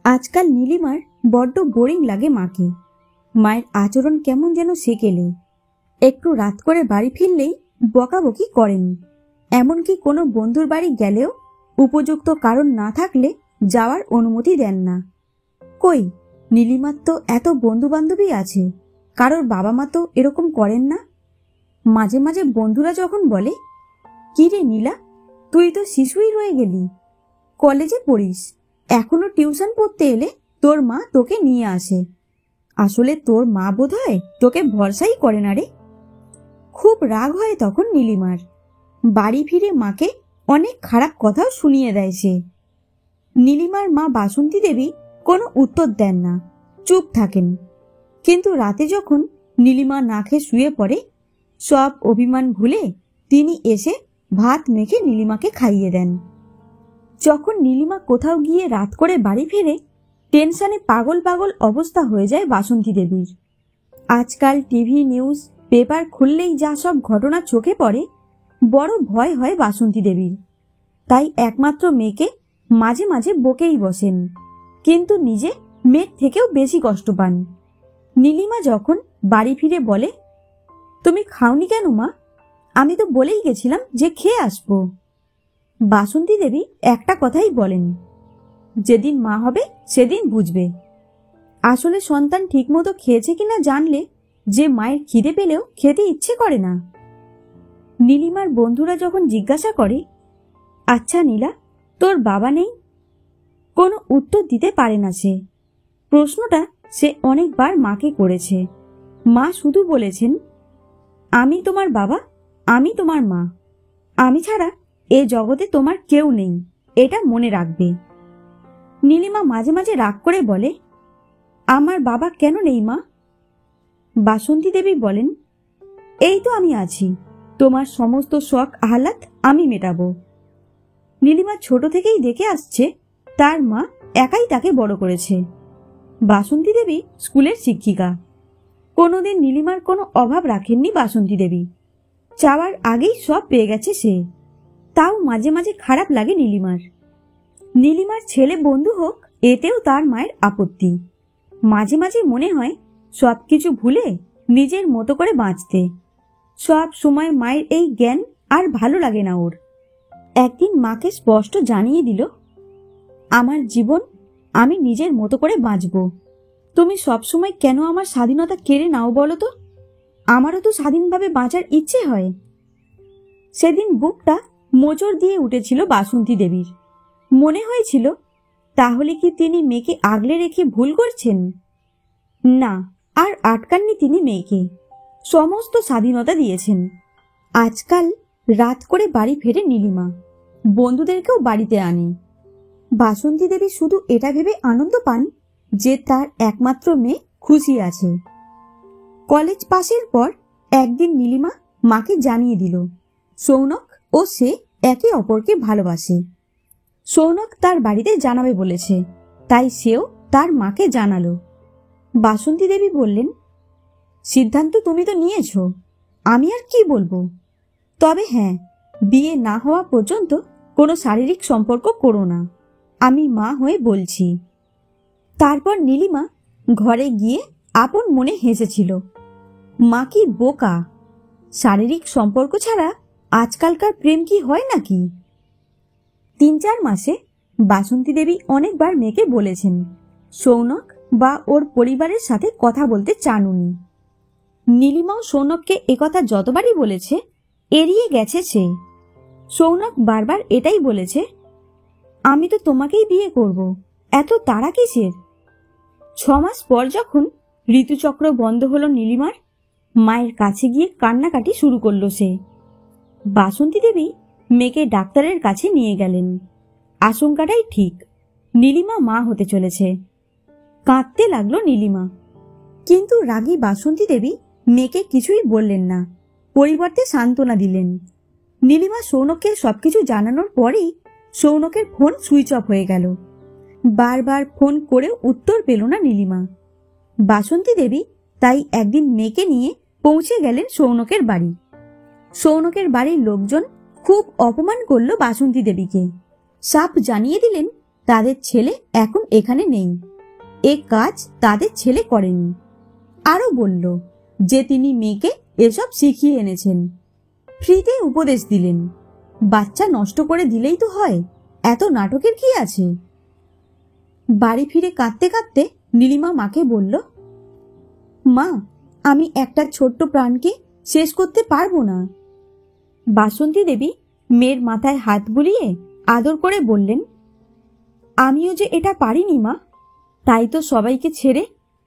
আজকাল নীলিমার বড্ড বোরিং লাগে মাকে। মায়ের আচরণ কেমন যেন সেকেলে। একটু রাত করে বাড়ি ফিরলেই বকাবকি করেন। এমনকি কোনো বন্ধুর বাড়ি গেলেও উপযুক্ত কারণ না থাকলে যাওয়ার অনুমতি দেন না। কই, নীলিমার তো এত বন্ধু বান্ধবী আছে, কারোর বাবা মা তো এরকম করেন না। মাঝে মাঝে বন্ধুরা যখন বলে, কি রে নীলা, তুই তো শিশুই রয়ে গেলি, কলেজে পড়িস, এখনো টিউশন পড়তে এলে তোর মা তোকে নিয়ে আসে। আসলে তোর মা বোধহয় তোকে ভরসাই করে না রে। খুব রাগ হয় তখন নীলিমার। বাড়ি ফিরে মাকে অনেক খারাপ কথাও শুনিয়ে দেয় সে। নীলিমার মা বাসন্তী দেবী কোনো উত্তর দেন না, চুপ থাকেন। কিন্তু রাতে যখন নীলিমা না খেয়ে শুয়ে পড়ে, সব অভিমান ভুলে তিনি এসে ভাত মেখে নীলিমাকে খাইয়ে দেন। যখন নীলিমা কোথাও গিয়ে রাত করে বাড়ি ফেরে, টেনশনে পাগল পাগল অবস্থা হয়ে যায় বাসন্তী দেবীর। আজকাল টিভি নিউজ পেপার খুললেই যা সব ঘটনা চোখে পড়ে, বড় ভয় হয় বাসন্তী দেবীর। তাই একমাত্র মেয়েকে মাঝে মাঝে বকেই বসেন, কিন্তু নিজে মেয়ের থেকেও বেশি কষ্ট পান। নীলিমা যখন বাড়ি ফিরে বলে, তুমি খাওনি কেন মা? আমি তো বলেই গেছিলাম যে খেয়ে আসবো। বাসন্তী দেবী একটা কথাই বলেন, যেদিন মা হবে সেদিন বুঝবে। আসলে সন্তান ঠিকমতো খেয়েছে কিনা জানলে যে মায়ের খিদে পেলেও খেতে ইচ্ছে করে না। নীলিমার বন্ধুরা যখন জিজ্ঞাসা করে, আচ্ছা নীলা, তোর বাবা নেই? কোনো উত্তর দিতে পারে না সে। প্রশ্নটা সে অনেকবার মাকে করেছে। মা শুধু বলেছেন, আমি তোমার বাবা, আমি তোমার মা, আমি ছাড়া এ জগতে তোমার কেউ নেই, এটা মনে রাখবে। নীলিমা মাঝে মাঝে রাগ করে বলে, আমার বাবা কেন নেই মা? বাসন্তী দেবী বলেন, এই তো আমি আছি, তোমার সমস্ত শখ আহ্লাদ আমি মেটাবো। নীলিমা ছোট থেকেই দেখে আসছে তার মা একাই তাকে বড় করেছে। বাসন্তী দেবী স্কুলের শিক্ষিকা। কোনোদিন নীলিমার কোনো অভাব রাখেননি বাসন্তী দেবী। চাওয়ার আগেই সব পেয়ে গেছে সে। তাও মাঝে মাঝে খারাপ লাগে নীলিমার। নীলিমার ছেলে বন্ধু হোক, এতেও তার মায়ের আপত্তি। মাঝে মাঝে মনে হয় সবকিছু ভুলে নিজের মতো করে বাঁচতে। সব সময় মায়ের এই জ্ঞান আর ভালো লাগে না ওর। একদিন মাকে স্পষ্ট জানিয়ে দিল, আমার জীবন আমি নিজের মতো করে বাঁচব। তুমি সবসময় কেন আমার স্বাধীনতা কেড়ে নাও বলো তো? আমারও তো স্বাধীনভাবে বাঁচার ইচ্ছে হয়। সেদিন বুকটা মোচড় দিয়ে উঠেছিল বাসন্তী দেবীর। মনে হয়েছিল, তাহলে কি তিনি মেয়েকে আগলে রেখে ভুল করছেন? না, আর আটকাননি তিনি মেয়েকে, সমস্ত স্বাধীনতা দিয়েছেন। আজকাল রাত করে বাড়ি ফেরে নীলিমা, বন্ধুদেরকেও বাড়িতে আনে। বাসন্তী দেবী শুধু এটা ভেবে আনন্দ পান যে তার একমাত্র মেয়ে খুশি আছে। কলেজ পাশের পর একদিন নীলিমা মাকে জানিয়ে দিল, সৌনক ও সে একে অপরকে ভালোবাসে। সৌনক তার বাড়িতে জানাবে বলেছে, তাই সেও তার মাকে জানালো। বাসন্তী দেবী বললেন, সিদ্ধান্ত তুমি তো নিয়েছ, আমি আর কি বলবো। তবে হ্যাঁ, বিয়ে না হওয়া পর্যন্ত কোনো শারীরিক সম্পর্ক করো না, আমি মা হয়ে বলছি। তারপর নীলিমা ঘরে গিয়ে আপন মনে হেসেছিল। মা কি বোকা! শারীরিক সম্পর্ক ছাড়া আজকালকার প্রেম কি হয় নাকি? 3-4 মাসে বাসন্তী দেবী অনেকবার মেয়েকে বলেছেন সৌনক বা ওর পরিবারের সাথে কথা বলতে চান উনি। নীলিমাও সৌনককে একথা যতবারই বলেছে, এড়িয়ে গেছে সে। সৌনক বারবার এটাই বলেছে, আমি তো তোমাকেই বিয়ে করব, এত তাড়া কিসের? 6 মাস পর যখন ঋতুচক্র বন্ধ হলো নীলিমার, মায়ের কাছে গিয়ে কান্নাকাটি শুরু করলো সে। বাসন্তী দেবী মেয়েকে ডাক্তারের কাছে নিয়ে গেলেন। আশঙ্কাটাই ঠিক, নীলিমা মা হতে চলেছে। কাঁদতে লাগলো নীলিমা। কিন্তু রাগী বাসন্তী দেবী মেয়েকে কিছুই বললেন না, পরিবর্তে সান্ত্বনা দিলেন। নীলিমা সৌনককে সবকিছু জানানোর পরেই সৌনকের ফোন সুইচ অফ হয়ে গেল। বারবার ফোন করেও উত্তর পেল না নীলিমা। বাসন্তী দেবী তাই একদিন মেয়েকে নিয়ে পৌঁছে গেলেন সৌনকের বাড়ি। সৌনকের বাড়ির লোকজন খুব অপমান করল বাসন্তী দেবীকে। সাপ জানিয়ে দিলেন তাদের ছেলে এখন এখানে নেই, এ কাজ তাদের ছেলে করেনি। আরও বলল যে তিনি মেয়েকে এসব শিখিয়ে এনেছেন। ফ্রিতে উপদেশ দিলেন, বাচ্চা নষ্ট করে দিলেই তো হয়, এত নাটকের কি আছে? বাড়ি ফিরে কাঁদতে কাঁদতে নীলিমা মাকে বলল, মা, আমি একটা ছোট্ট প্রাণকে শেষ করতে পারবো না। বাসন্তী দেবী মেয়ের মাথায় হাত বুলিয়ে আদর করে বললেন, আমিও যে এটা পারিনি মা, তাই তো সবাইকে ছেড়ে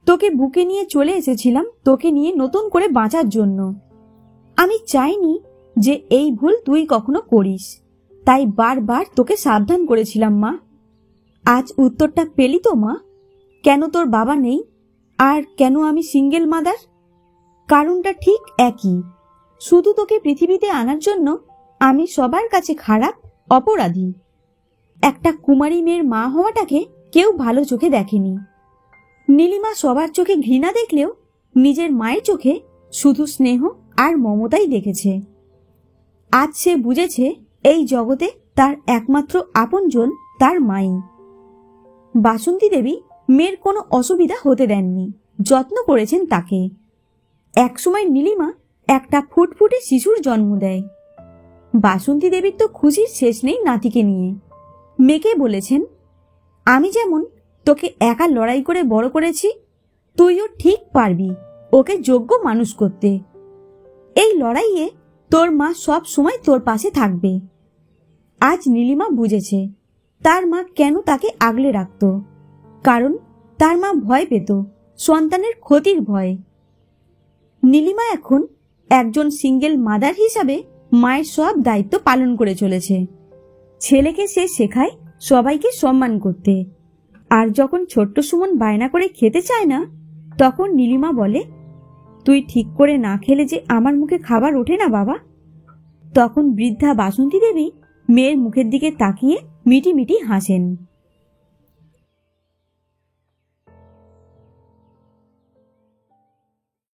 তোকে বুকে নিয়ে চলে এসেছিলাম তোকে নিয়ে নতুন করে বাঁচার জন্য। আমি চাইনি যে এই ভুল তুই কখনো করিস, তাই বারবার তোকে সাবধান করেছিলাম মা। আজ উত্তরটা পেলি তো মা, কেন তোর বাবা নেই আর কেন আমি সিঙ্গেল মাদার? কারণটা ঠিক একই, শুধু তোকে পৃথিবীতে আনার জন্য আমি সবার কাছে খারাপ, অপরাধী। একটা কুমারী মেয়ের মা হওয়াটাকে কেউ ভালো চোখে দেখেনি। নীলিমা সবার চোখে ঘৃণা দেখলেও নিজের মায়ের চোখে শুধু স্নেহ আর মমতাই দেখেছে। আজ সে বুঝেছে এই জগতে তার একমাত্র আপনজন তার মাই। বাসন্তী দেবী মেয়ের কোনো অসুবিধা হতে দেননি, যত্ন করেছেন তাকে। একসময় নীলিমা একটা ফুটফুটে শিশুর জন্ম দেয়। বাসন্তী দেবীর তো খুশির শেষ নেই নাতিকে নিয়ে। মেয়েকে বলেছেন, আমি যেমন তোকে একা লড়াই করে বড় করেছি, তুইও ঠিক পারবি ওকে যোগ্য মানুষ করতে। এই লড়াইয়ে তোর মা সব সময় তোর পাশে থাকবে। আজ নীলিমা বুঝেছে তার মা কেন তাকে আগলে রাখত, কারণ তার মা ভয় পেত সন্তানের ক্ষতির ভয়। নীলিমা এখন একজন সিঙ্গেল মাদার হিসাবে মায়ের সব দায়িত্ব পালন করে চলেছে। ছেলেকে সে শেখায় সবাইকে সম্মান করতে, আর যখন ছোট্ট সুমন বায়না করে খেতে চায় না, তখন নীলিমা বলে, তুই ঠিক করে না খেলে যে আমার মুখে খাবার ওঠে না বাবা। তখন বৃদ্ধা বাসন্তী দেবী মেয়ের মুখের দিকে তাকিয়ে মিটি মিটি হাসেন।